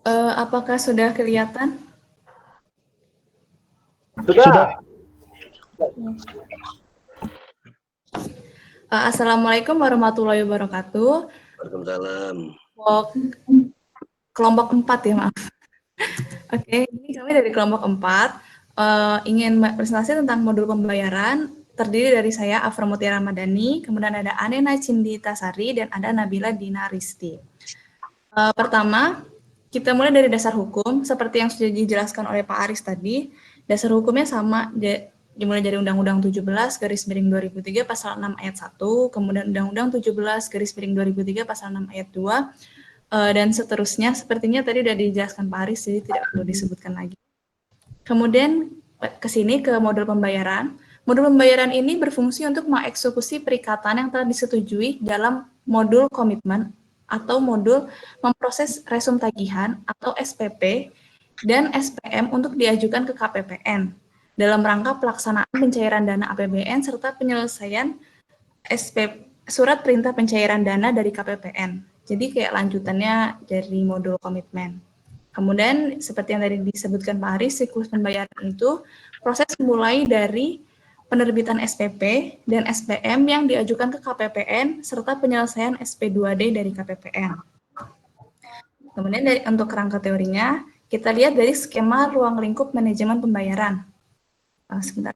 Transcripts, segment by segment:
Apakah sudah kelihatan? Sudah. Assalamualaikum warahmatullahi wabarakatuh. Waalaikumsalam. Kelompok 4 ya, maaf. Oke, ini kami dari kelompok 4 ingin presentasi tentang modul pembayaran. Terdiri dari saya, Afra Mutiara Ramadhani, kemudian ada Anena Cindita Sari, dan ada Nabila Dina Risti. Pertama, kita mulai dari dasar hukum, seperti yang sudah dijelaskan oleh Pak Aris tadi. Dasar hukumnya sama, dimulai dari Undang-Undang 17/2003 pasal 6 ayat 1, kemudian Undang-Undang 17/2003 pasal 6 ayat 2, dan seterusnya. Sepertinya tadi sudah dijelaskan Pak Aris, jadi tidak perlu disebutkan lagi. Kemudian ke sini ke modul pembayaran. Modul pembayaran ini berfungsi untuk mengeksekusi perikatan yang telah disetujui dalam modul komitmen atau modul memproses resum tagihan atau SPP dan SPM untuk diajukan ke KPPN dalam rangka pelaksanaan pencairan dana APBN serta penyelesaian surat perintah pencairan dana dari KPPN. Jadi kayak lanjutannya dari modul komitmen. Kemudian seperti yang tadi disebutkan Pak Aris, siklus pembayaran itu proses mulai dari penerbitan SPP dan SPM yang diajukan ke KPPN serta penyelesaian SP2D dari KPPN. Kemudian untuk kerangka teorinya, kita lihat dari skema ruang lingkup manajemen pembayaran. Sebentar.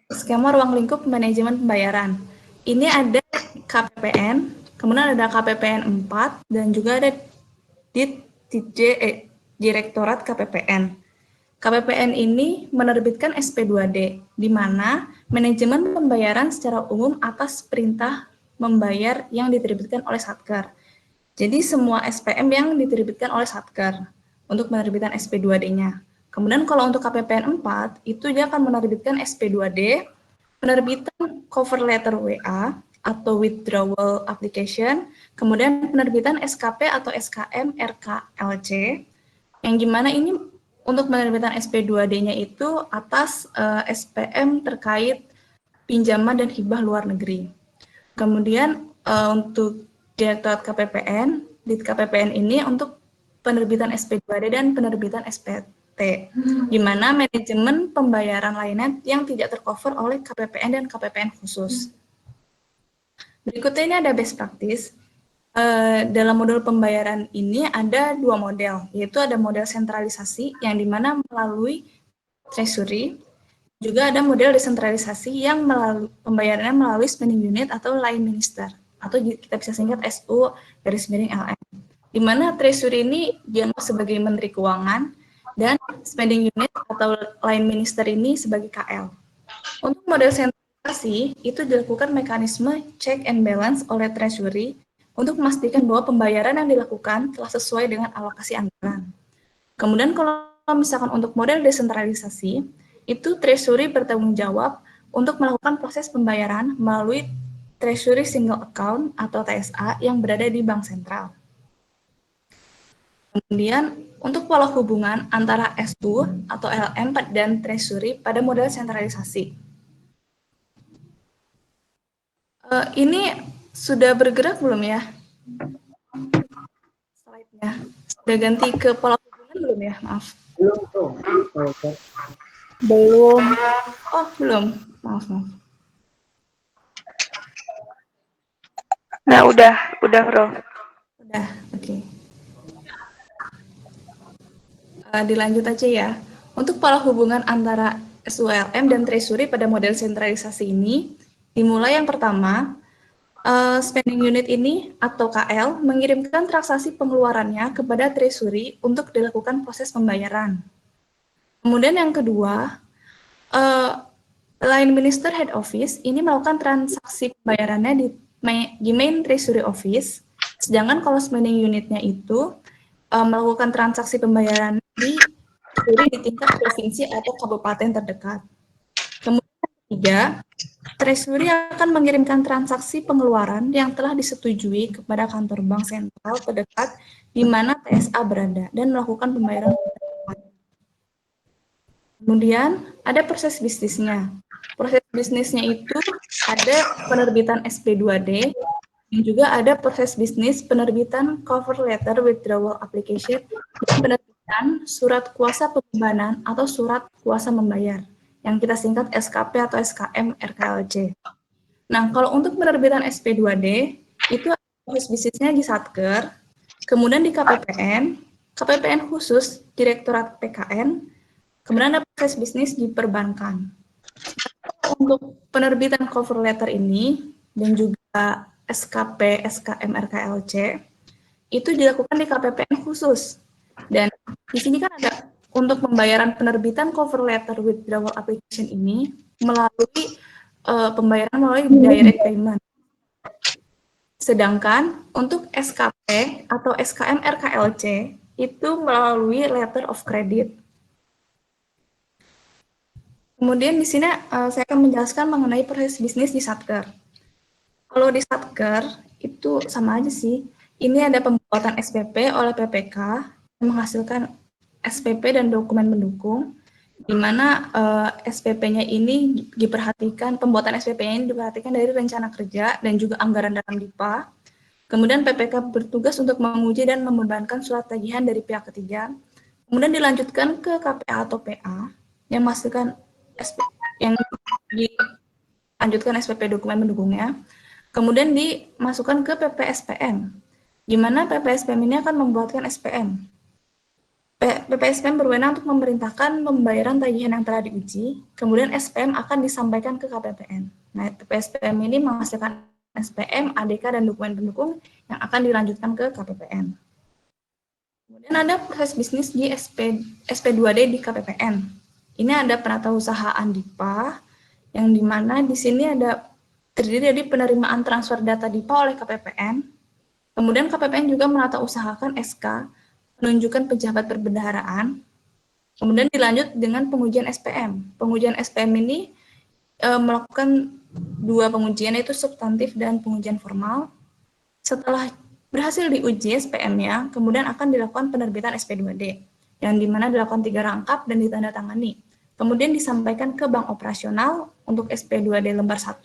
Skema ruang lingkup manajemen pembayaran. Ini ada KPPN, kemudian ada KPPN 4, dan juga ada Direktorat KPPN. KPPN ini menerbitkan SP2D, di mana manajemen pembayaran secara umum atas perintah membayar yang diterbitkan oleh Satker. Jadi semua SPM yang diterbitkan oleh Satker untuk menerbitkan SP2D-nya. Kemudian kalau untuk KPPN 4, itu dia akan menerbitkan SP2D, penerbitan cover letter WA atau withdrawal application, kemudian penerbitan SKP atau SKM RKLC, yang gimana ini untuk penerbitan SP2D-nya itu atas SPM terkait pinjaman dan hibah luar negeri. Kemudian untuk Direktorat KPPN, di KPPN ini untuk penerbitan SP2D dan penerbitan SPT, di mana manajemen pembayaran lainnya yang tidak tercover oleh KPPN dan KPPN khusus. Berikutnya ini ada best practice. Dalam modul pembayaran ini ada dua model, yaitu ada model sentralisasi yang dimana melalui treasury, juga ada model desentralisasi yang pembayarannya melalui spending unit atau line minister, atau kita bisa singkat SU/LM. Di mana treasury ini dianggap sebagai menteri keuangan dan spending unit atau line minister ini sebagai KL. Untuk model sentralisasi itu dilakukan mekanisme check and balance oleh treasury untuk memastikan bahwa pembayaran yang dilakukan telah sesuai dengan alokasi anggaran. Kemudian kalau misalkan untuk model desentralisasi, itu Treasury bertanggung jawab untuk melakukan proses pembayaran melalui Treasury Single Account atau TSA yang berada di Bank Sentral. Kemudian untuk pola hubungan antara SU atau LM dan Treasury pada model sentralisasi. Ini sudah bergerak belum ya? Slide-nya. Sudah ganti ke pola hubungan belum ya? Maaf. Belum. Oh, belum. Maaf. Nah, udah, Bro. Udah, oke. Dilanjut aja ya. Untuk pola hubungan antara SULM dan Treasury pada model sentralisasi ini, dimulai yang pertama, spending unit ini atau KL mengirimkan transaksi pengeluarannya kepada Treasury untuk dilakukan proses pembayaran. Kemudian yang kedua, Line Minister Head Office ini melakukan transaksi pembayarannya di main Treasury Office, sedangkan kalau spending unitnya itu melakukan transaksi pembayaran di tingkat provinsi atau kabupaten terdekat. Kemudian ketiga, Treasury akan mengirimkan transaksi pengeluaran yang telah disetujui kepada kantor bank sentral terdekat di mana TSA berada dan melakukan pembayaran. Kemudian ada proses bisnisnya. Proses bisnisnya itu ada penerbitan SP2D, Dan juga ada proses bisnis penerbitan cover letter withdrawal application dan penerbitan surat kuasa pembebanan atau surat kuasa membayar yang kita singkat SKP atau SKM RKLC. Nah, kalau untuk penerbitan SP2D itu proses bisnisnya di Satker, kemudian di KPPN, KPPN khusus Direktorat PKN, kemudian ada proses bisnis di perbankan. Untuk penerbitan cover letter ini dan juga SKP, SKM, RKLC itu dilakukan di KPPN khusus. Dan di sini kan ada untuk pembayaran penerbitan cover letter withdrawal application ini melalui pembayaran melalui direct payment. Sedangkan untuk SKP atau SKM RKLC itu melalui letter of credit. Kemudian di sini saya akan menjelaskan mengenai proses bisnis di Satker. Kalau di Satker itu sama aja sih. Ini ada pembuatan SPP oleh PPK yang menghasilkan SPP dan dokumen pendukung, di mana SPP-nya ini diperhatikan, pembuatan SPP-nya ini diperhatikan dari rencana kerja dan juga anggaran dalam DIPA. Kemudian PPK bertugas untuk menguji dan membebankan surat tagihan dari pihak ketiga. Kemudian dilanjutkan ke KPA atau PA yang menghasilkan yang dilanjutkan SPP dokumen pendukungnya. Kemudian dimasukkan ke PPSPM, di mana PPSPM ini akan membuatkan SPM. PPSPM berwenang untuk memerintahkan pembayaran tagihan yang telah diuji, kemudian SPM akan disampaikan ke KPPN. Nah, PPSPM ini menghasilkan SPM, ADK, dan dokumen pendukung yang akan dilanjutkan ke KPPN. Kemudian ada proses bisnis di SP2D di KPPN. Ini ada penatausahaan DIPA, yang dimana di sini ada terdiri dari penerimaan transfer data DIPA oleh KPPN, kemudian KPPN juga menatausahakan SK, penunjukan pejabat perbendaharaan, kemudian dilanjut dengan pengujian SPM. Pengujian SPM ini melakukan dua pengujian, yaitu substantif dan pengujian formal. Setelah berhasil diuji SPM-nya, kemudian akan dilakukan penerbitan SP2D, yang dimana dilakukan 3 rangkap dan ditandatangani. Kemudian disampaikan ke bank operasional untuk SP2D lembar 1,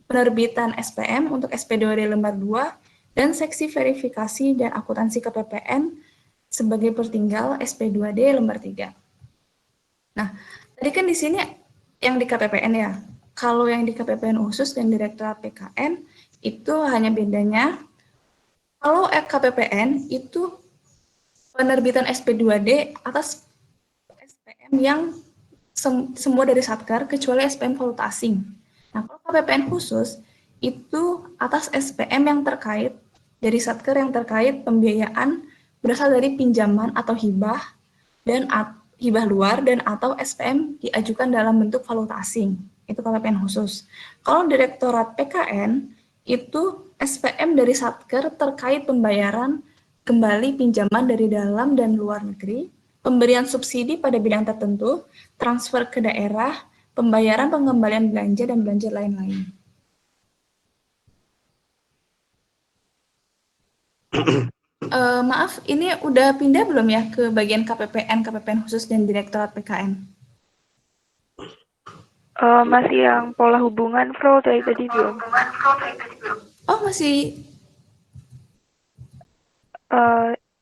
penerbitan SPM untuk SP2D lembar 2, dan seksi verifikasi dan akuntansi KPPN sebagai pertinggal SP2D lembar 3. Nah, tadi kan di sini yang di KPPN ya. Kalau yang di KPPN khusus dan Direktorat PKN itu hanya bedanya kalau KPPN itu penerbitan SP2D atas SPM yang semua dari Satker kecuali SPM valuta asing. Nah, kalau KPPN khusus itu atas SPM yang terkait dari Satker yang terkait pembiayaan berasal dari pinjaman atau hibah dan hibah luar dan atau SPM diajukan dalam bentuk valuta asing. Itu KPPN khusus. Kalau Direktorat PKN itu SPM dari Satker terkait pembayaran kembali pinjaman dari dalam dan luar negeri, pemberian subsidi pada bidang tertentu, transfer ke daerah, pembayaran pengembalian belanja, dan belanja lain-lain. Maaf, ini udah pindah belum ya ke bagian KPPN, KPPN khusus, dan Direktorat PKN? Masih yang pola hubungan, Bro, tadi belum. Oh, masih.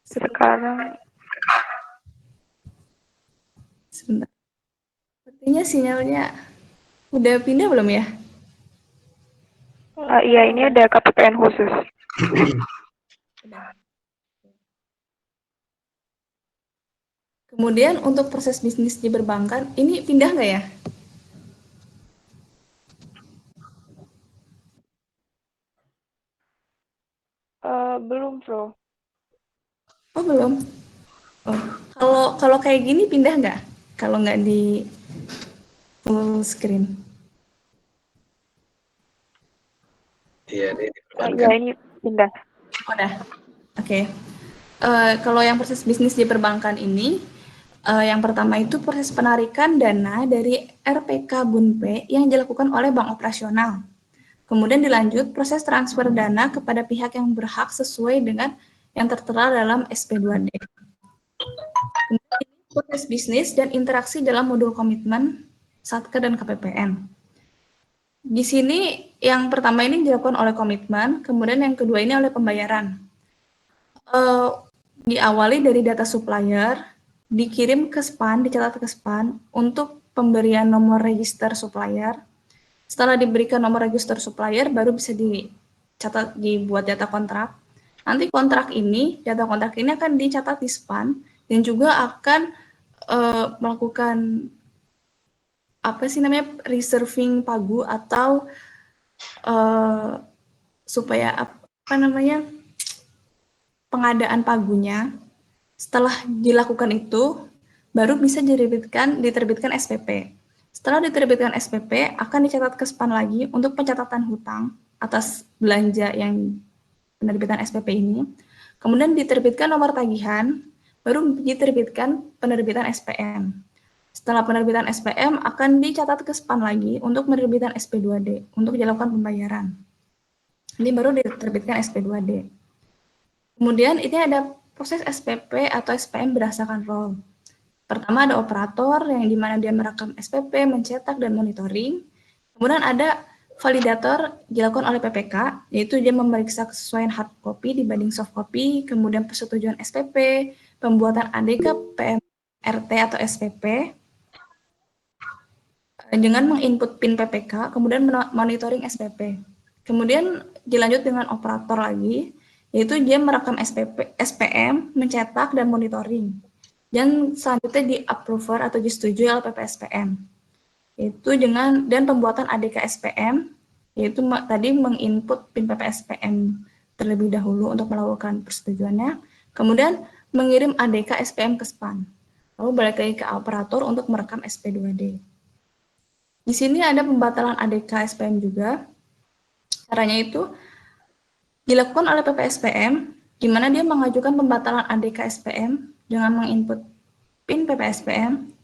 Sekarang. Sebentar. Sepertinya sinyalnya udah pindah belum ya? Iya, ini ada KPPN khusus. Kemudian untuk proses bisnis di perbankan, ini pindah nggak ya? Belum, Bro. Oh, belum. Oh, kalau kayak gini pindah nggak? Kalau nggak di full screen? Iya, ini di perbankan. Iya, ini pindah. Udah. Oke. Kalau yang proses bisnis di perbankan ini, yang pertama itu proses penarikan dana dari RPK Bunpe yang dilakukan oleh bank operasional. Kemudian dilanjut proses transfer dana kepada pihak yang berhak sesuai dengan yang tertera dalam SP2D. Kemudian proses bisnis dan interaksi dalam modul komitmen Satker dan KPPN. Di sini yang pertama ini dilakukan oleh komitmen, kemudian yang kedua ini oleh pembayaran. Diawali dari data supplier, dikirim ke SPAN, dicatat ke SPAN untuk pemberian nomor register supplier. Setelah diberikan nomor register supplier, baru bisa dicatat, dibuat data kontrak. Nanti data kontrak ini akan dicatat di SPAN dan juga akan melakukan reserving pagu atau supaya pengadaan pagunya. Setelah dilakukan itu, baru bisa diterbitkan SPP. Setelah diterbitkan SPP, akan dicatat ke SPAN lagi untuk pencatatan hutang atas belanja yang penerbitan SPP ini. Kemudian diterbitkan nomor tagihan, baru diterbitkan penerbitan SPM. Setelah penerbitan SPM, akan dicatat ke SPAN lagi untuk penerbitan SP2D, untuk dilakukan pembayaran. Ini baru diterbitkan SP2D. Kemudian ini ada proses SPP atau SPM berdasarkan role. Pertama ada operator yang dimana dia merekam SPP, mencetak, dan monitoring. Kemudian ada validator dilakukan oleh PPK, yaitu dia memeriksa kesesuaian hard copy dibanding soft copy, kemudian persetujuan SPP, pembuatan ADK, PMRT atau SPP, dengan menginput PIN PPK, kemudian monitoring SPP. Kemudian dilanjut dengan operator lagi, yaitu dia merekam SPM, mencetak, dan monitoring. Dan selanjutnya di-approver atau disetujui oleh PPSPM. Yaitu dan pembuatan ADK SPM, yaitu tadi menginput PIN PPSPM terlebih dahulu untuk melakukan persetujuannya, kemudian mengirim ADK SPM ke SPAN. Lalu balik lagi ke operator untuk merekam SP2D. Di sini ada pembatalan ADK SPM juga. Caranya itu dilakukan oleh PPSPM, di mana dia mengajukan pembatalan ADK SPM dengan menginput PIN PPSPM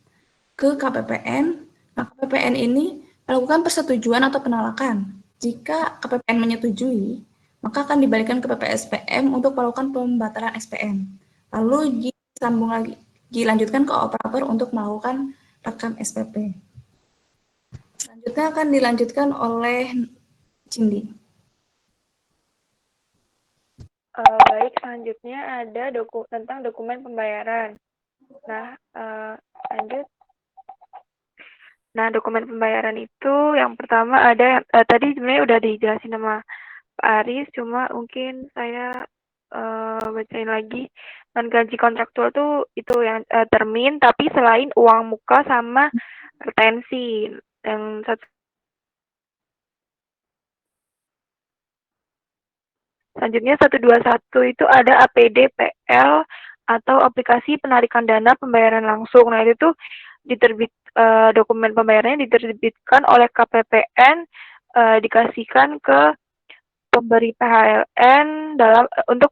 ke KPPN. Nah, KPPN ini melakukan persetujuan atau penolakan. Jika KPPN menyetujui, maka akan dibalikan ke PPSPM untuk melakukan pembatalan SPM. Lalu dilanjutkan ke operator untuk melakukan rekam SPP. Selanjutnya akan dilanjutkan oleh Cindy. Baik, selanjutnya ada tentang dokumen pembayaran. Nah, lanjut. Nah, dokumen pembayaran itu yang pertama ada, tadi sebenarnya udah dijelasin sama Pak Aris, cuma mungkin saya bacain lagi. Non gaji kontraktual tuh itu yang termin, tapi selain uang muka sama retensi. Yang satu selanjutnya 121 itu ada APD PL atau aplikasi penarikan dana pembayaran langsung. Nah, itu tuh dokumen pembayarannya diterbitkan oleh KPPN, dikasihkan ke pemberi PHLN untuk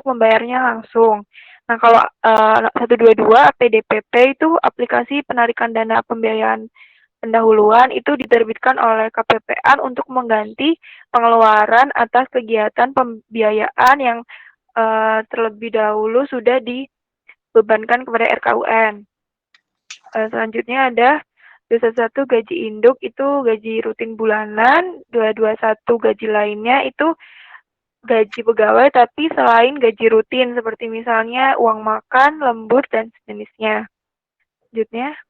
membayarnya langsung. Nah, kalau 122 APDPP itu aplikasi penarikan dana pembiayaan pendahuluan itu diterbitkan oleh KPPN untuk mengganti pengeluaran atas kegiatan pembiayaan yang terlebih dahulu sudah dibebankan kepada RKUN. Selanjutnya ada 211 gaji induk itu gaji rutin bulanan, 221 gaji lainnya itu gaji pegawai tapi selain gaji rutin seperti misalnya uang makan, lembur, dan sejenisnya. Selanjutnya.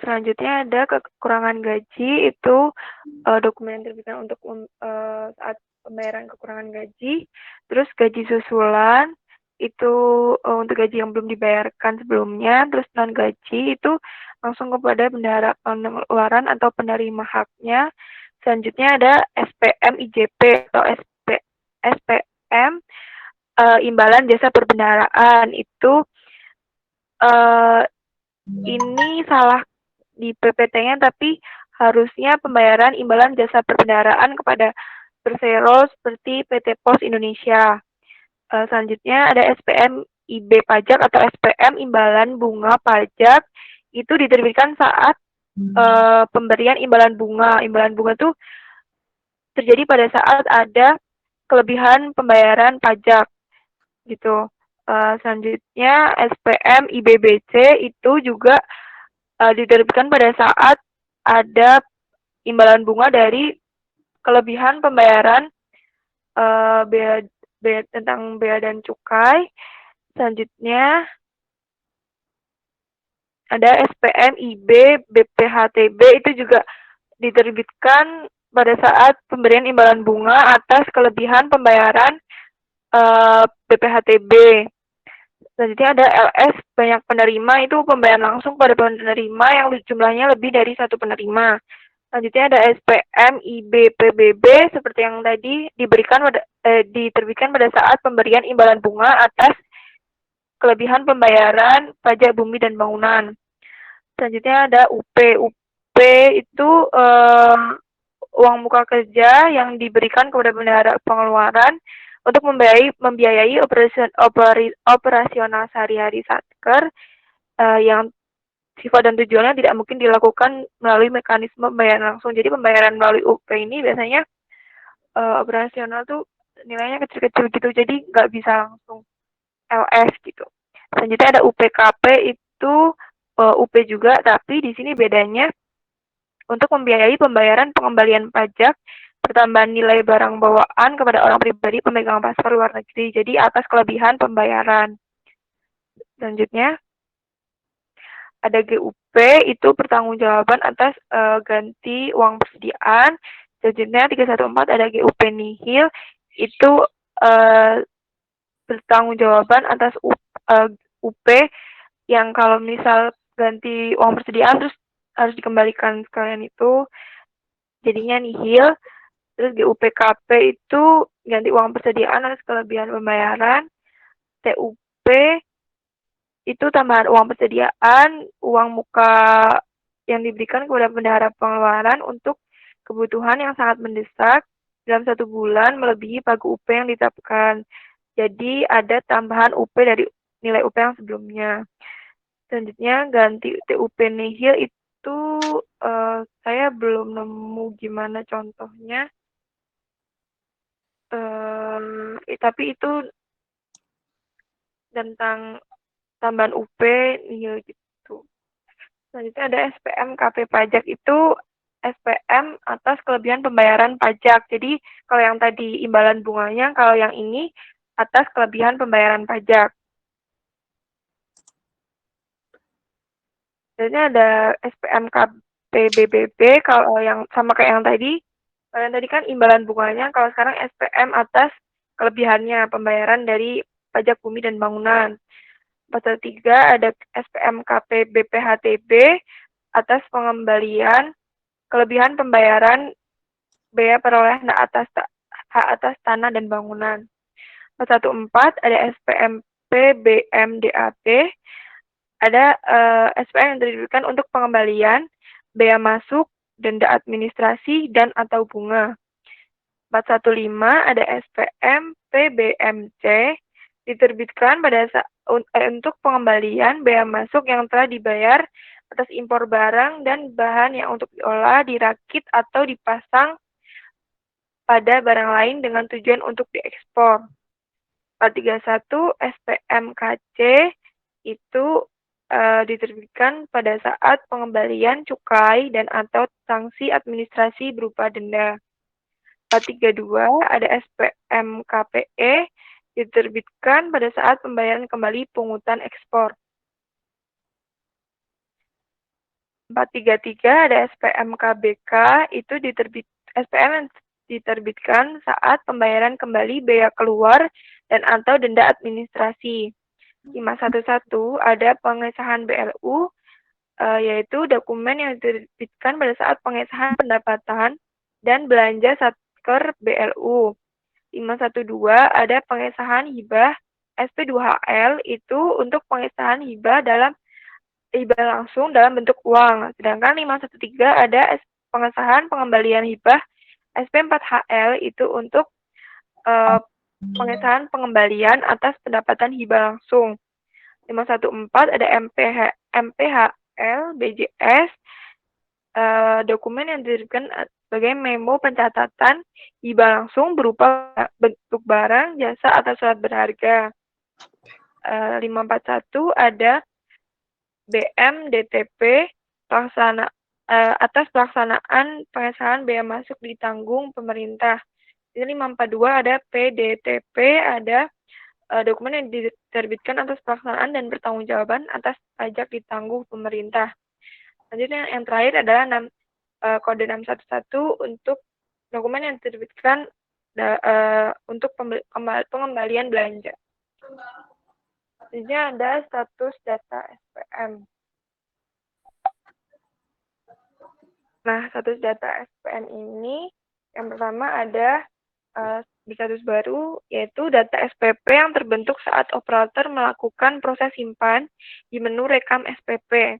Selanjutnya ada kekurangan gaji, itu dokumen yang terbitkan untuk saat pembayaran kekurangan gaji. Terus gaji susulan, itu untuk gaji yang belum dibayarkan sebelumnya. Terus non gaji itu langsung kepada bendahara pengeluaran atau penerima haknya. Selanjutnya ada SPM IJP atau SPM imbalan jasa perbendaharaan. Itu ini salah di PPT-nya, tapi harusnya pembayaran imbalan jasa perbendaharaan kepada persero seperti PT Pos Indonesia. Selanjutnya ada SPM IB pajak atau SPM imbalan bunga pajak. Itu diterbitkan saat pemberian imbalan bunga. Imbalan bunga itu terjadi pada saat ada kelebihan pembayaran pajak gitu. Selanjutnya SPM IBBC itu juga diterbitkan pada saat ada imbalan bunga dari kelebihan pembayaran bea tentang bea dan cukai. Selanjutnya ada SPM IB BPHTB itu juga diterbitkan pada saat pemberian imbalan bunga atas kelebihan pembayaran BPHTB. Selanjutnya ada LS banyak penerima, itu pembayaran langsung pada penerima yang jumlahnya lebih dari satu penerima. Selanjutnya ada SPM IBPBB seperti yang tadi diterbitkan pada saat pemberian imbalan bunga atas kelebihan pembayaran pajak bumi dan bangunan. Selanjutnya ada UP. UP itu uang muka kerja yang diberikan kepada bendahara pengeluaran untuk membiayai operasional sehari-hari Satker yang sifat dan tujuannya tidak mungkin dilakukan melalui mekanisme pembayaran langsung. Jadi pembayaran melalui UP ini biasanya operasional tuh nilainya kecil-kecil gitu, jadi nggak bisa langsung LS gitu. Selanjutnya ada UPKP, itu UP juga, tapi di sini bedanya untuk membiayai pembayaran pengembalian pajak pertambahan nilai barang bawaan kepada orang pribadi pemegang paspor luar negeri. Jadi atas kelebihan pembayaran. Selanjutnya ada GUP, itu pertanggungjawaban atas ganti uang persediaan. Selanjutnya 314 ada GUP nihil, itu pertanggungjawaban atas UP yang kalau misal ganti uang persediaan terus harus dikembalikan sekalian itu jadinya nihil. Terus GUPKP itu ganti uang persediaan atas kelebihan pembayaran. TUP itu tambahan uang persediaan, uang muka yang diberikan kepada bendahara pengeluaran untuk kebutuhan yang sangat mendesak dalam 1 bulan melebihi pagu UP yang ditetapkan. Jadi ada tambahan UP dari nilai UP yang sebelumnya. Selanjutnya ganti TUP nihil itu saya belum nemu gimana contohnya. Tapi itu tentang tambahan UP nihil gitu. Selanjutnya ada SPM KP pajak, itu SPM atas kelebihan pembayaran pajak. Jadi kalau yang tadi imbalan bunganya, kalau yang ini atas kelebihan pembayaran pajak. Selanjutnya ada SPM KPBBB, kalau yang sama kayak yang tadi. Kalau yang tadi kan imbalan bunganya, kalau sekarang SPM atas kelebihannya pembayaran dari pajak bumi dan bangunan. Pasal 3 ada SPM KP BPHTB atas pengembalian kelebihan pembayaran bea perolehan hak atas tanah dan bangunan. Pasal 14 ada SPM PBMDAT, ada SPM yang didirikan untuk pengembalian bea masuk, denda administrasi, dan atau bunga. 415 ada SPM PBMC diterbitkan pada untuk pengembalian bea masuk yang telah dibayar atas impor barang dan bahan yang untuk diolah, dirakit, atau dipasang pada barang lain dengan tujuan untuk diekspor. 431 SPMKC itu diterbitkan pada saat pengembalian cukai dan atau sanksi administrasi berupa denda. 432 ada SPMKPE diterbitkan pada saat pembayaran kembali pungutan ekspor. 433 ada SPMKBK, itu SPM yang diterbitkan saat pembayaran kembali bea keluar dan atau denda administrasi. 511 ada pengesahan BLU, yaitu dokumen yang diterbitkan pada saat pengesahan pendapatan dan belanja Satker BLU. 512 ada pengesahan hibah SP2HL, itu untuk pengesahan hibah langsung dalam bentuk uang. Sedangkan 513 ada pengesahan pengembalian hibah SP4HL, itu untuk pengesahan pengembalian atas pendapatan hibah langsung. 514 ada MPHL BJS, dokumen yang diterbitkan sebagai memo pencatatan hibah langsung berupa bentuk barang, jasa, atau surat berharga. 541 ada BMDTP atas pelaksanaan pengesahan bea masuk ditanggung pemerintah. Ini 542 ada PDTP, ada dokumen yang diterbitkan atas pelaksanaan dan pertanggungjawaban atas pajak ditanggung pemerintah. Selanjutnya yang terakhir adalah kode 611 untuk dokumen yang diterbitkan untuk pengembalian belanja. Selanjutnya ada status data SPM. Nah, status data SPM ini yang pertama ada status baru, yaitu data SPP yang terbentuk saat operator melakukan proses simpan di menu rekam SPP.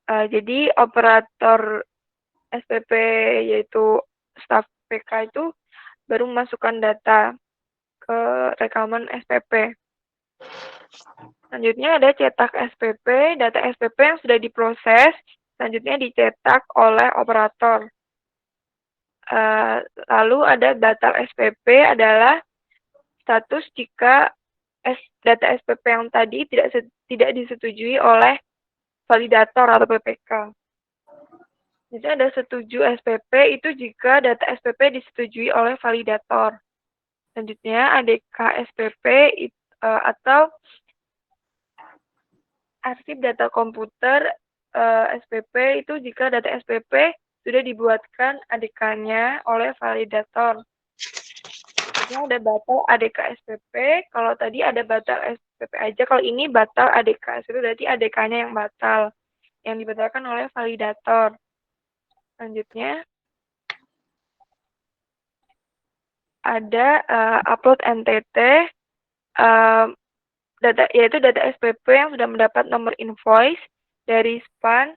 Jadi operator SPP yaitu staf PK itu baru memasukkan data ke rekaman SPP. Selanjutnya ada cetak SPP, data SPP yang sudah diproses, selanjutnya dicetak oleh operator. Lalu ada data SPP adalah status jika data SPP yang tadi tidak disetujui oleh validator atau PPK. Jadi ada setuju SPP itu jika data SPP disetujui oleh validator. Selanjutnya ADK SPP atau arsip data komputer SPP itu jika data SPP sudah dibuatkan ADK-nya oleh validator. Jadi ada batal ADK SPP, kalau tadi ada batal SPP aja, kalau ini batal ADK SPP berarti ADK-nya yang batal, yang dibatalkan oleh validator. Selanjutnya ada upload NTT, yaitu data SPP yang sudah mendapat nomor invoice dari SPAN,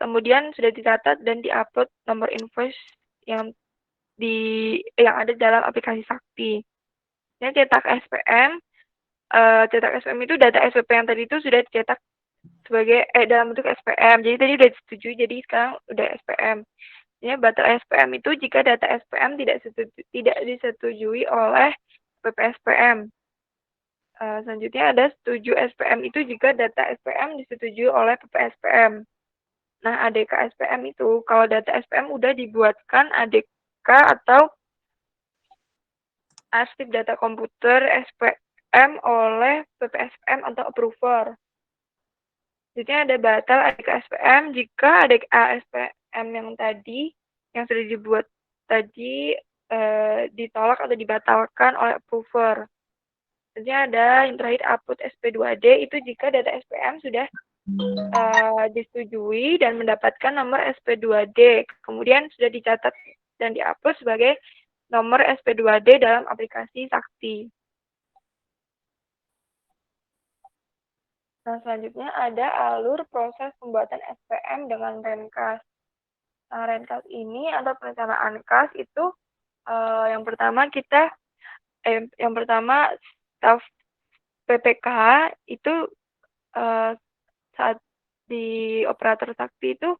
kemudian sudah dicatat dan diupload nomor invoice yang ada dalam aplikasi Sakti. Ini cetak SPM. Cetak SPM itu data SPP yang tadi itu sudah dicetak sebagai dalam bentuk SPM. Jadi tadi sudah disetujui, jadi sekarang udah SPM. Ini batal SPM itu jika data SPM tidak disetujui oleh PPSPM. Selanjutnya ada setuju SPM itu jika data SPM disetujui oleh PPSPM. Nah, ADK SPM itu kalau data SPM udah dibuatkan ADK atau arsip data komputer SPM oleh PPSPM atau approver. Jadi ada batal ADK SPM jika ADK SPM yang tadi yang sudah dibuat tadi ditolak atau dibatalkan oleh approver. Jadi ada yang terakhir upload SP2D itu jika data SPM sudah disetujui dan mendapatkan nomor SP2D, kemudian sudah dicatat dan diupload sebagai nomor SP2D dalam aplikasi Sakti. Nah, selanjutnya ada alur proses pembuatan SPM dengan Renkas. Nah, Renkas ini atau perencanaan kas itu yang pertama staf PPK itu saat di operator Sakti itu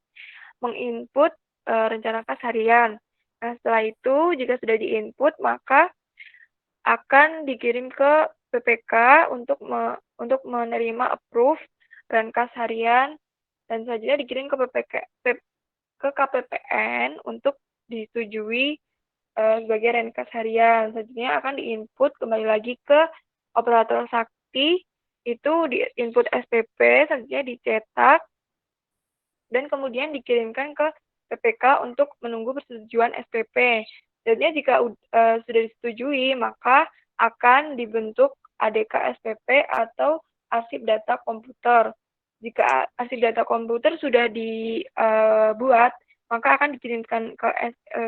menginput rencana kas harian. Nah, setelah itu jika sudah diinput maka akan dikirim ke PPK untuk menerima approve renkas harian dan selanjutnya dikirim ke KPPN untuk disetujui sebagai renkas harian. Selanjutnya akan diinput kembali lagi ke operator Sakti, itu diinput SPP, selanjutnya dicetak dan kemudian dikirimkan ke PPK untuk menunggu persetujuan SPP. Selanjutnya jika sudah disetujui, maka akan dibentuk ADK SPP atau arsip data komputer. Jika arsip data komputer sudah dibuat, maka akan dikirimkan ke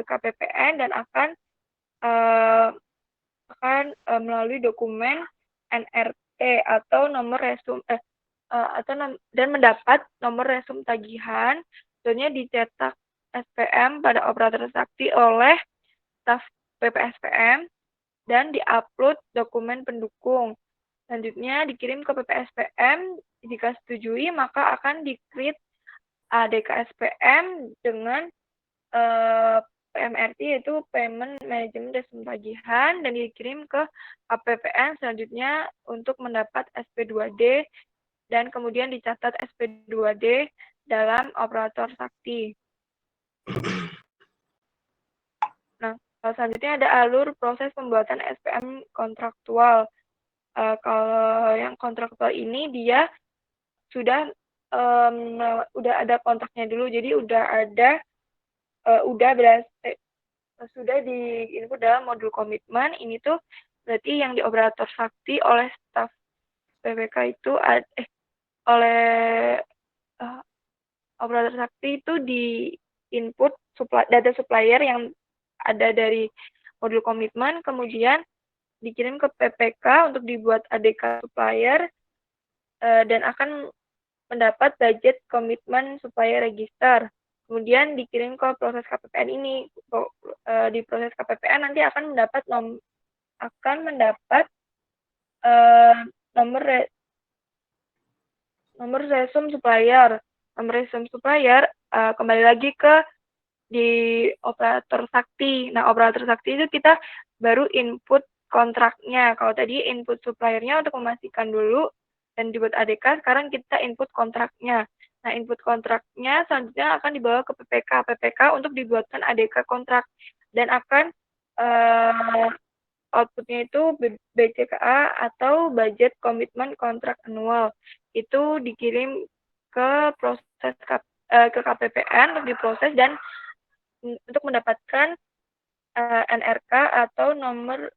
KPPN dan akan melalui dokumen NRT atau nomor resum dan mendapat nomor resum tagihan, selanjutnya dicetak SPM pada operator Sakti oleh staf PPSPM dan diupload dokumen pendukung. Selanjutnya dikirim ke PPSPM, jika setujui maka akan di-create ADK-SPM dengan PMRT, yaitu Payment Management Resume Tagihan, dan dikirim ke KPPN selanjutnya untuk mendapat SP2D, dan kemudian dicatat SP2D dalam operator sakti. Nah, selanjutnya ada alur proses pembuatan SPM kontraktual. Kalau yang kontraktual ini dia sudah ada kontraknya dulu, jadi sudah diinput dalam modul komitmen. Ini tuh berarti yang di operator sakti oleh staf PPK itu oleh operator sakti itu di input data supplier yang ada dari modul komitmen, kemudian dikirim ke PPK untuk dibuat ADK supplier, dan akan mendapat budget komitmen supplier register. Kemudian dikirim ke proses KPPN ini. Di proses KPPN nanti akan mendapat nomor resume supplier. Nomor resume supplier kembali lagi ke di operator sakti. Nah, operator sakti itu kita baru input kontraknya. Kalau tadi input suppliernya untuk memastikan dulu dan dibuat ADK, sekarang kita input kontraknya. Nah, input kontraknya selanjutnya akan dibawa ke PPK untuk dibuatkan ADK kontrak, dan akan outputnya itu BCKA atau Budget Commitment Kontrak Annual. Itu dikirim ke ke KPPN untuk diproses dan untuk mendapatkan NRK atau nomor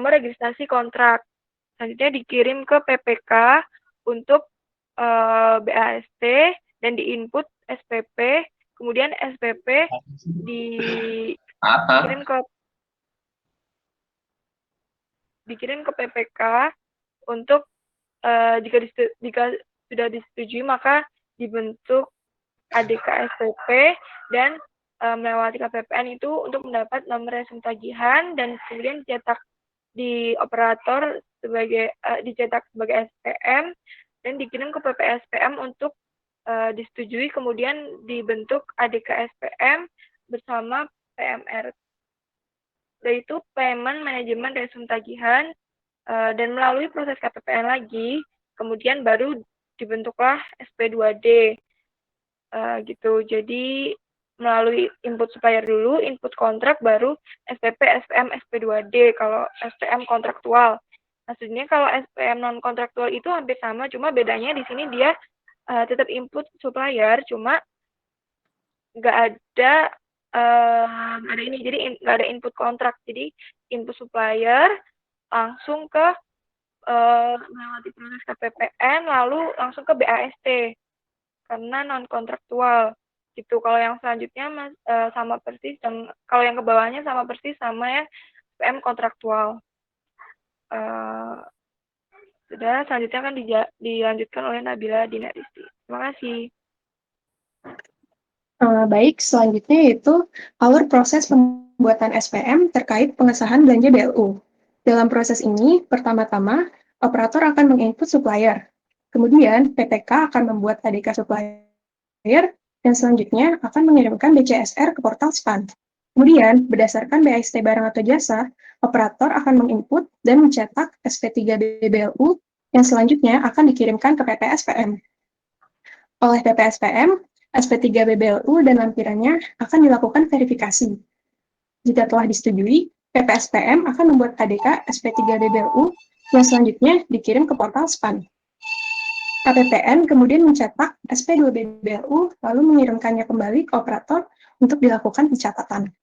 registrasi kontrak. Selanjutnya dikirim ke PPK untuk BAST dan diinput SPP, kemudian SPP dikirim ke PPK untuk jika sudah disetujui maka dibentuk ADK SPP dan melewati KPPN itu untuk mendapat nomor resume tagihan, dan kemudian dicetak di operator dicetak sebagai SPM dan dikirim ke PPSPM untuk disetujui, kemudian dibentuk ADK SPM bersama PMR, yaitu Payment Management Resume Tagihan, dan melalui proses KPPN lagi, kemudian baru dibentuklah SP2D. Gitu. Jadi melalui input supplier dulu, input kontrak, baru SPP, SPM, SP2D kalau SPM kontraktual. Maksudnya kalau SPM non kontraktual itu hampir sama, cuma bedanya di sini dia tetap input supplier, cuma nggak ada ini, jadi nggak ada input kontrak. Jadi input supplier langsung ke melewati proses KPPN, lalu langsung ke BAST karena non kontraktual gitu. Kalau yang selanjutnya sama persis, dan kalau yang ke bawahnya sama persis sama yang PM kontraktual. Sudah, selanjutnya akan dilanjutkan oleh Nabila Dinaristi. Terima kasih. Baik, selanjutnya yaitu alur proses pembuatan SPM terkait pengesahan belanja BLU. Dalam proses ini, pertama-tama, operator akan menginput supplier. Kemudian, PPK akan membuat ADK supplier, dan selanjutnya akan mengirimkan BCSR ke portal SPAN. Kemudian, berdasarkan BAST barang atau jasa, operator akan menginput dan mencetak SP3BBLU yang selanjutnya akan dikirimkan ke PPSPM. Oleh PPSPM, SP3BBLU dan lampirannya akan dilakukan verifikasi. Jika telah disetujui, PPSPM akan membuat ADK SP3BBLU yang selanjutnya dikirim ke portal SPAN. KPPN kemudian mencetak SP2BBLU lalu mengirimkannya kembali ke operator untuk dilakukan pencatatan.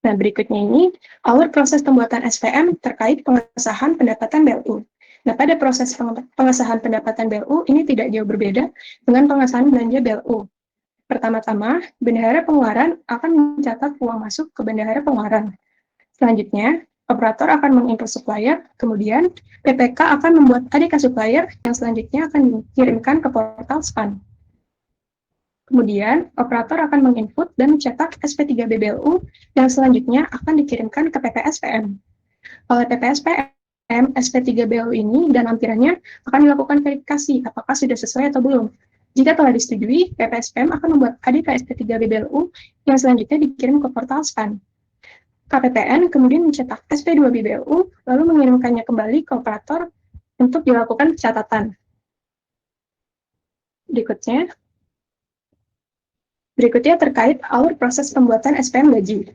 Nah, berikutnya ini alur proses pembuatan SPM terkait pengesahan pendapatan BLU. Nah, pada proses pengesahan pendapatan BLU ini tidak jauh berbeda dengan pengesahan belanja BLU. Pertama-tama, bendahara pengeluaran akan mencatat uang masuk ke bendahara pengeluaran. Selanjutnya, operator akan menginput supplier, kemudian PPK akan membuat ADK supplier yang selanjutnya akan dikirimkan ke portal SPAN. Kemudian, operator akan menginput dan mencetak SP3BBLU yang selanjutnya akan dikirimkan ke PPSPM. Oleh PPSPM, SP3BLU ini dan lampirannya akan dilakukan verifikasi apakah sudah sesuai atau belum. Jika telah disetujui, PPSPM akan membuat ADK SP3BBLU yang selanjutnya dikirim ke portal SPAN. KPPN kemudian mencetak SP2BBLU, lalu mengirimkannya kembali ke operator untuk dilakukan catatan. Berikutnya terkait alur proses pembuatan SPM gaji.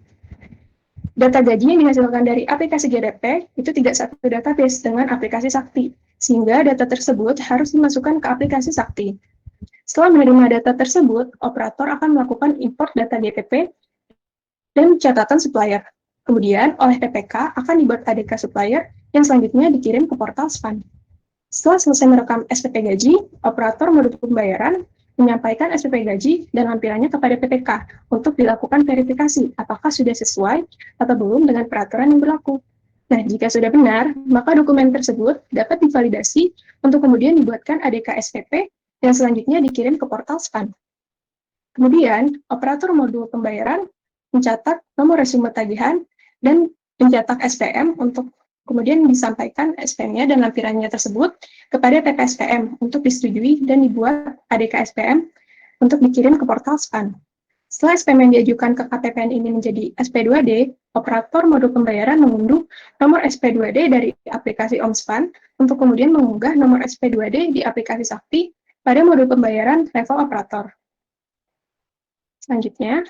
Data gaji yang dihasilkan dari aplikasi GDP itu tidak satu database dengan aplikasi Sakti, sehingga data tersebut harus dimasukkan ke aplikasi Sakti. Setelah menerima data tersebut, operator akan melakukan import data DPP dan catatan supplier. Kemudian, oleh PPK akan dibuat ADK supplier yang selanjutnya dikirim ke portal SPAN. Setelah selesai merekam SPP gaji, operator modul pembayaran menyampaikan SPP gaji dan lampirannya kepada PPK untuk dilakukan verifikasi apakah sudah sesuai atau belum dengan peraturan yang berlaku. Nah, jika sudah benar, maka dokumen tersebut dapat divalidasi untuk kemudian dibuatkan ADK SPP yang selanjutnya dikirim ke portal SPAN. Kemudian, operator modul pembayaran mencatat nomor resume tagihan dan mencetak SPM untuk kemudian disampaikan SPM-nya dan lampirannya tersebut kepada PPSPM untuk disetujui dan dibuat ADK SPM untuk dikirim ke portal SPAN. Setelah SPM yang diajukan ke KPPN ini menjadi SP2D, operator modul pembayaran mengunduh nomor SP2D dari aplikasi OmSPAN untuk kemudian mengunggah nomor SP2D di aplikasi Sakti pada modul pembayaran level operator. Selanjutnya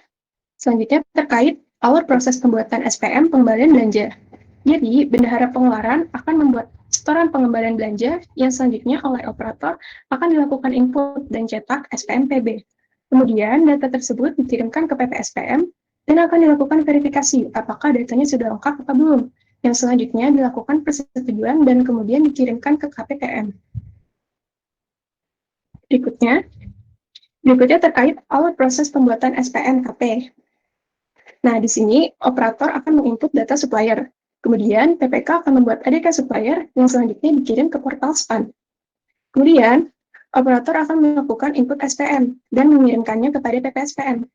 terkait alur proses pembuatan SPM pengembalian belanja. Jadi, bendahara pengeluaran akan membuat setoran pengembalian belanja yang selanjutnya oleh operator akan dilakukan input dan cetak SPM PB. Kemudian, data tersebut dikirimkan ke PPSPM dan akan dilakukan verifikasi apakah datanya sudah lengkap atau belum, yang selanjutnya dilakukan persetujuan dan kemudian dikirimkan ke KPPM. Berikutnya terkait alur proses pembuatan SPM KP. Nah, di sini operator akan menginput data supplier. Kemudian, PPK akan membuat ADK supplier yang selanjutnya dikirim ke portal SPAN. Kemudian, operator akan melakukan input SPM dan mengirimkannya kepada PPSPM.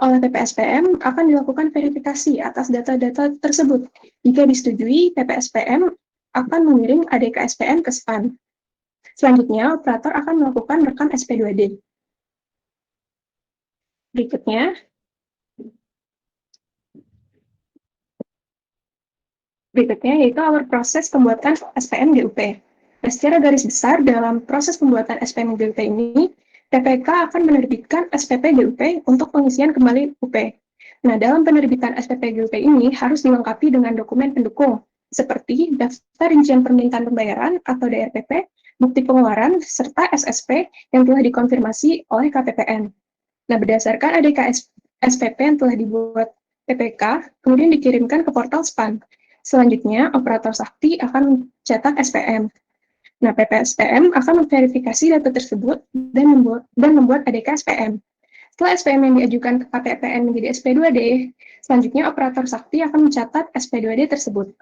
Oleh PPSPM akan dilakukan verifikasi atas data-data tersebut. Jika disetujui, PPSPM akan mengirim ADK SPM ke SPAN. Selanjutnya, operator akan melakukan rekam SP2D. Berikutnya yaitu alur proses pembuatan SPM GUP. Nah, secara garis besar dalam proses pembuatan SPM GUP ini, PPK akan menerbitkan SPP GUP untuk pengisian kembali UP. Nah, dalam penerbitan SPP GUP ini harus dilengkapi dengan dokumen pendukung, seperti daftar rincian permintaan pembayaran atau DRPP, bukti pengeluaran, serta SSP yang telah dikonfirmasi oleh KPPN. Nah, berdasarkan ADK SPP yang telah dibuat PPK, kemudian dikirimkan ke portal SPAN. Selanjutnya, operator Sakti akan mencetak SPM. Nah, PPSPM akan memverifikasi data tersebut dan membuat ADK SPM. Setelah SPM yang diajukan ke KPPN menjadi SP2D, selanjutnya operator Sakti akan mencatat SP2D tersebut.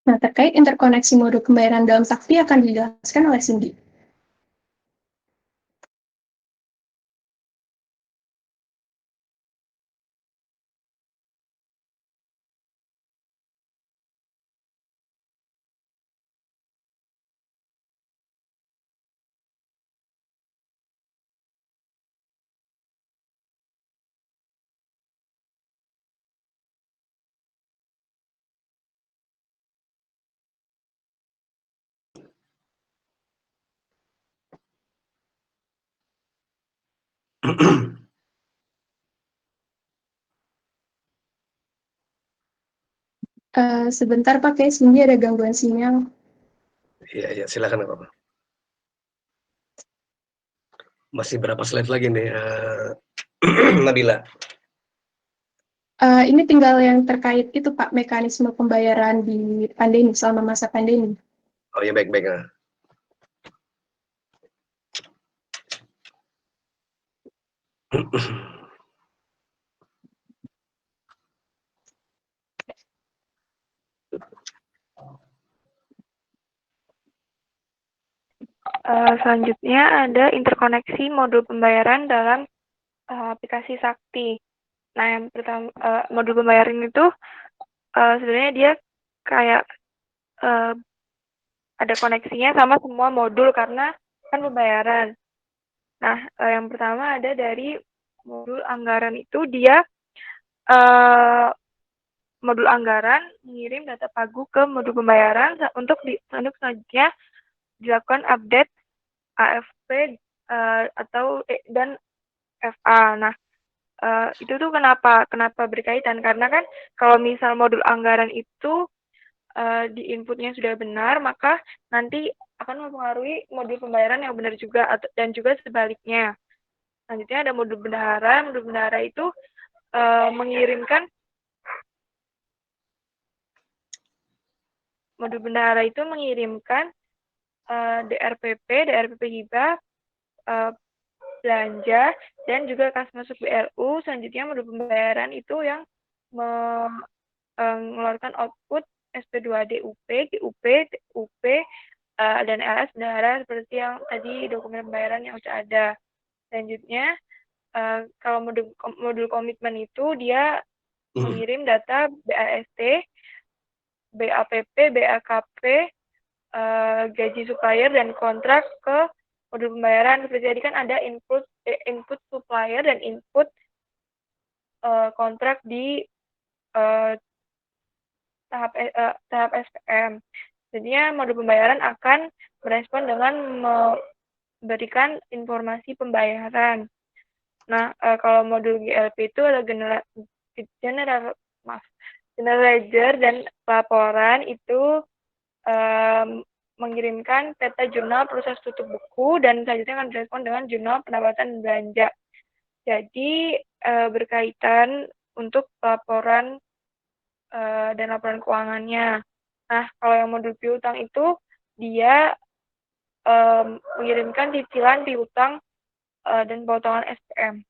Nah, terkait interkoneksi modul pembayaran dalam Sakti akan dijelaskan oleh Cindy. Sebentar Pak, kayak Cindy ada gangguan sinyal. Iya, silakan Pak. Masih berapa slide lagi nih, Nabila? Ini tinggal yang terkait itu Pak, mekanisme pembayaran di pandemi, selama masa pandemi. Oh ya, baik-baik. Selanjutnya ada interkoneksi modul pembayaran dalam aplikasi Sakti. Nah, yang pertama, modul pembayaran itu sebenarnya dia kayak ada koneksinya sama semua modul karena kan pembayaran. Nah, yang pertama ada dari modul anggaran itu dia modul anggaran mengirim data pagu ke modul pembayaran untuk selanjutnya dilakukan update AFP dan FA. Nah, itu tuh kenapa berkaitan? Karena kan kalau misal modul anggaran itu di inputnya sudah benar, maka nanti akan mempengaruhi modul pembayaran yang benar juga dan juga sebaliknya. Selanjutnya ada modul bendahara. Modul bendahara itu mengirimkan DRPP hibah, belanja, dan juga kas masuk BLU. Selanjutnya modul pembayaran itu yang mengeluarkan output SP2D UP, GUP, TUP, dan LS bendahara seperti yang tadi dokumen pembayaran yang sudah ada. Selanjutnya, kalau modul komitmen itu dia mengirim data BAST, BAPP, BAKP, gaji supplier dan kontrak ke modul pembayaran. Seperti tadi kan ada input supplier dan input kontrak di tahap SPM. Jadinya modul pembayaran akan merespon dengan memberikan informasi pembayaran. Nah, kalau modul GLP itu ada general ledger dan laporan itu mengirimkan peta jurnal proses tutup buku dan selanjutnya akan direspon dengan jurnal pendapatan belanja. Jadi berkaitan untuk laporan dan laporan keuangannya. Nah, kalau yang modul piutang itu dia mengirimkan cicilan piutang dan potongan SPM.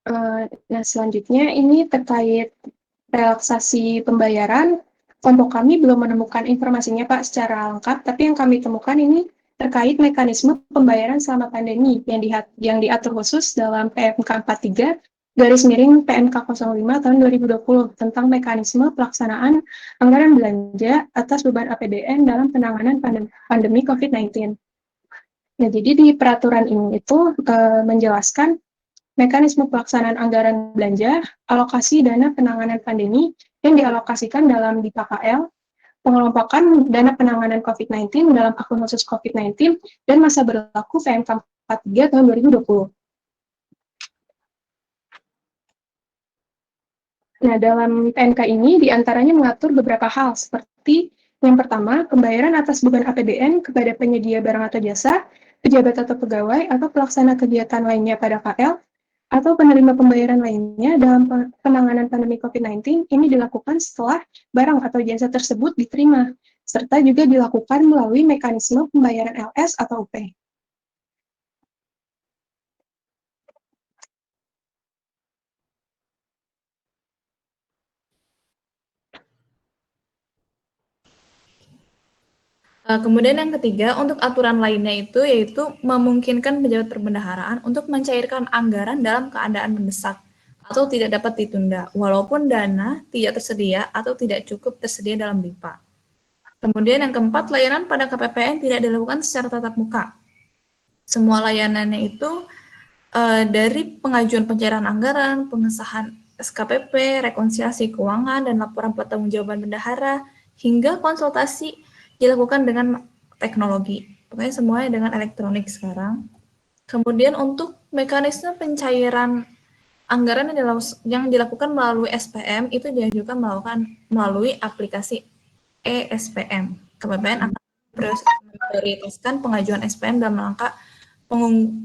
Nah, selanjutnya ini terkait relaksasi pembayaran. Kelompok kami belum menemukan informasinya, Pak, secara lengkap, tapi yang kami temukan ini terkait mekanisme pembayaran selama pandemi yang diatur khusus dalam PMK 43 PMK 05 tahun 2020 tentang mekanisme pelaksanaan anggaran belanja atas beban APBN dalam penanganan pandemi COVID-19. Nah, jadi di peraturan ini itu menjelaskan mekanisme pelaksanaan anggaran belanja, alokasi dana penanganan pandemi yang dialokasikan dalam DIPA-KL, pengelompokan dana penanganan COVID-19 dalam akun khusus COVID-19, dan masa berlaku PMK 43 tahun 2020. Nah, dalam PMK ini diantaranya mengatur beberapa hal, seperti yang pertama, pembayaran atas beban APBN kepada penyedia barang atau jasa, pejabat atau pegawai, atau pelaksana kegiatan lainnya pada KL, atau penerima pembayaran lainnya dalam penanganan pandemi COVID-19 ini dilakukan setelah barang atau jasa tersebut diterima, serta juga dilakukan melalui mekanisme pembayaran LS atau UP. Kemudian yang ketiga, untuk aturan lainnya itu yaitu memungkinkan pejabat perbendaharaan untuk mencairkan anggaran dalam keadaan mendesak atau tidak dapat ditunda, walaupun dana tidak tersedia atau tidak cukup tersedia dalam DIPA. Kemudian yang keempat, layanan pada KPPN tidak dilakukan secara tatap muka. Semua layanannya itu dari pengajuan pencairan anggaran, pengesahan SKPP, rekonsiliasi keuangan, dan laporan pertanggungjawaban bendahara, hingga konsultasi dilakukan dengan teknologi. Pokoknya semuanya dengan elektronik sekarang. Kemudian untuk mekanisme pencairan anggaran yang dilakukan melalui SPM itu diajukan melalui aplikasi e-SPM. KPPN akan memprioritaskan pengajuan SPM dalam rangka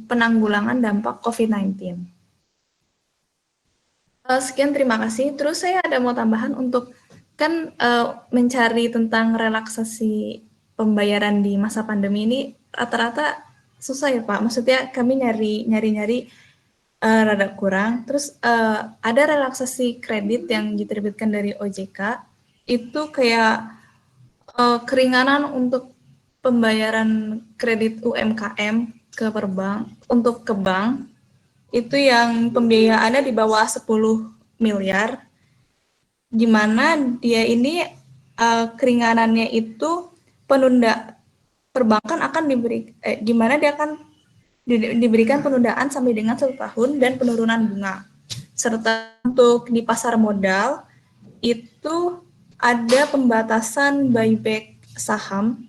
penanggulangan dampak COVID-19. Sekian, terima kasih. Terus saya ada mau tambahan untuk mencari tentang relaksasi pembayaran di masa pandemi ini rata-rata susah ya Pak. Maksudnya kami nyari rada kurang. Terus ada relaksasi kredit yang diterbitkan dari OJK itu kayak keringanan untuk pembayaran kredit UMKM ke perbank untuk ke bank itu yang pembiayaannya di bawah 10 miliar, di mana dia ini keringanannya itu perbankan akan di mana dia akan diberikan penundaan sampai dengan 1 tahun dan penurunan bunga. Serta untuk di pasar modal itu ada pembatasan buyback saham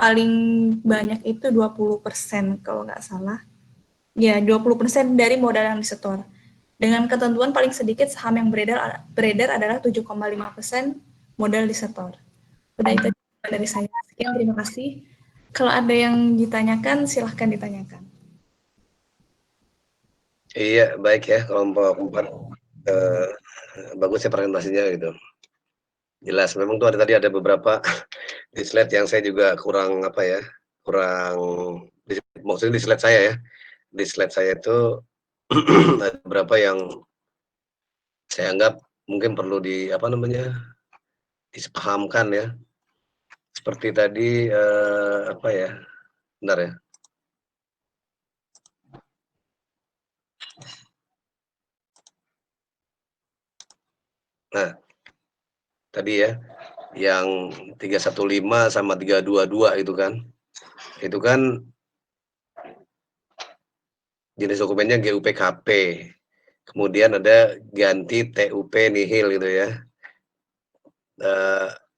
paling banyak itu 20% kalau nggak salah. Ya, 20% dari modal yang disetor. Dengan ketentuan paling sedikit saham yang beredar adalah 7,5% modal disetor. Udah itu dari saya. Sekian, terima kasih. Kalau ada yang ditanyakan, silahkan ditanyakan. Iya, baik ya kelompok 4. Bagus ya presentasinya gitu. Jelas, memang tuh tadi ada beberapa di slide yang saya juga kurang apa ya, maksudnya di slide saya ya. Di slide saya itu ada beberapa yang saya anggap mungkin perlu dipahamkan ya. Seperti tadi apa ya? Bentar ya. Nah, tadi ya yang 315 sama 322 itu kan jenis dokumennya GUPKP. Kemudian ada ganti TUP nihil gitu ya.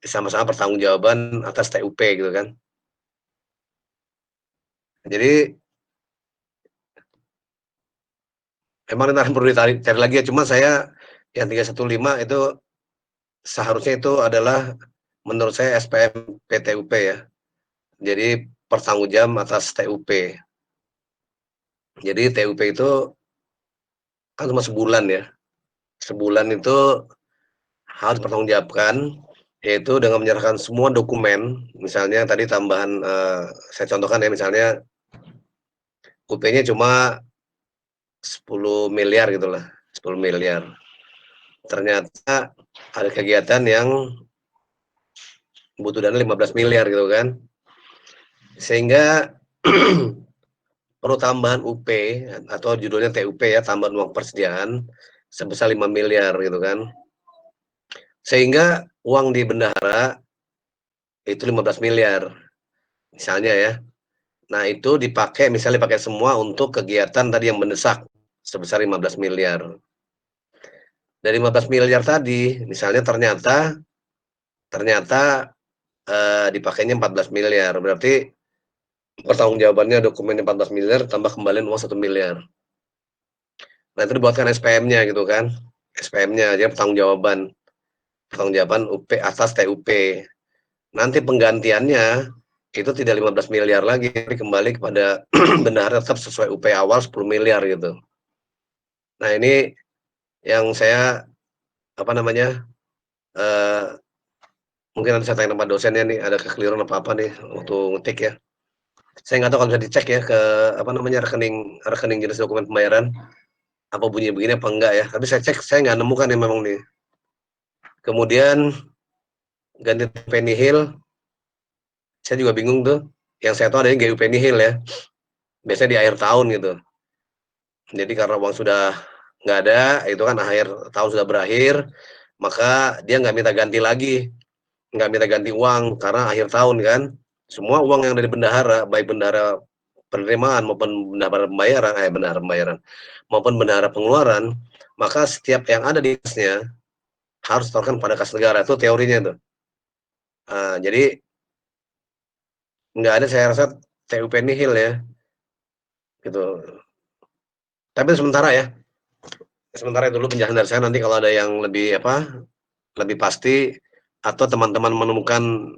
Sama-sama pertanggungjawaban atas TUP gitu kan. Jadi memang perlu cari lagi ya, cuma saya yang 315 itu seharusnya itu adalah menurut saya SPM PTUP ya. Jadi pertanggungjawab atas TUP. Jadi TUP itu kan cuma sebulan ya. Sebulan itu harus pertanggungjawabkan, yaitu dengan menyerahkan semua dokumen. Misalnya tadi tambahan saya contohkan ya, misalnya UP-nya cuma 10 miliar gitulah, 10 miliar. Ternyata ada kegiatan yang butuh dana 15 miliar gitu kan. Sehingga perlu tambahan UP atau judulnya TUP ya, tambahan uang persediaan sebesar 5 miliar gitu kan. Sehingga uang di bendahara itu 15 miliar misalnya ya. Nah, itu misalnya dipakai semua untuk kegiatan tadi yang mendesak sebesar 15 miliar. Dari 15 miliar tadi, misalnya ternyata dipakainya 14 miliar. Berarti pertanggungjawabannya dokumennya 14 miliar tambah kembalian uang 1 miliar. Nah, itu dibuatkan SPM-nya gitu kan. SPM-nya aja pertanggungjawaban UP atas TUP. Nanti penggantiannya itu tidak 15 miliar lagi, kembali kepada bendahara tetap sesuai UP awal 10 miliar gitu. Nah, ini yang saya mungkin nanti saya tanya sama dosennya nih, ada kekeliruan apa nih waktu ngetik ya. Saya nggak tahu kalau bisa dicek ya ke rekening jenis dokumen pembayaran, apa bunyi begini apa enggak ya. Tapi saya cek, saya nggak nemukan yang memang nih. Kemudian ganti Penny Hill, saya juga bingung tuh. Yang saya tahu ada yang GUP Penny Hill ya. Biasanya di akhir tahun gitu. Jadi karena uang sudah nggak ada, itu kan akhir tahun sudah berakhir, maka dia nggak minta ganti lagi, nggak minta ganti uang karena akhir tahun kan. Semua uang yang dari bendahara, baik bendahara penerimaan maupun bendahara pembayaran, maupun bendahara pengeluaran, maka setiap yang ada di kasnya harus disetorkan pada kas negara. Itu teorinya tuh. Jadi nggak ada, saya rasa TUP nihil ya, gitu. Tapi sementara itu dulu penjelasan dari saya. Nanti kalau ada yang lebih pasti atau teman-teman menemukan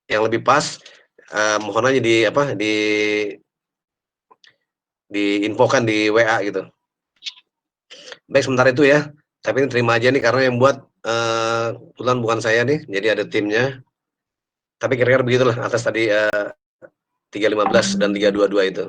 yang lebih pas, mohon aja diinfokan di WA gitu. Baik, sementara itu ya. Tapi ini terima aja nih karena yang buat kebetulan bukan saya nih, jadi ada timnya. Tapi kira-kira begitulah atas tadi 315 dan 322 itu.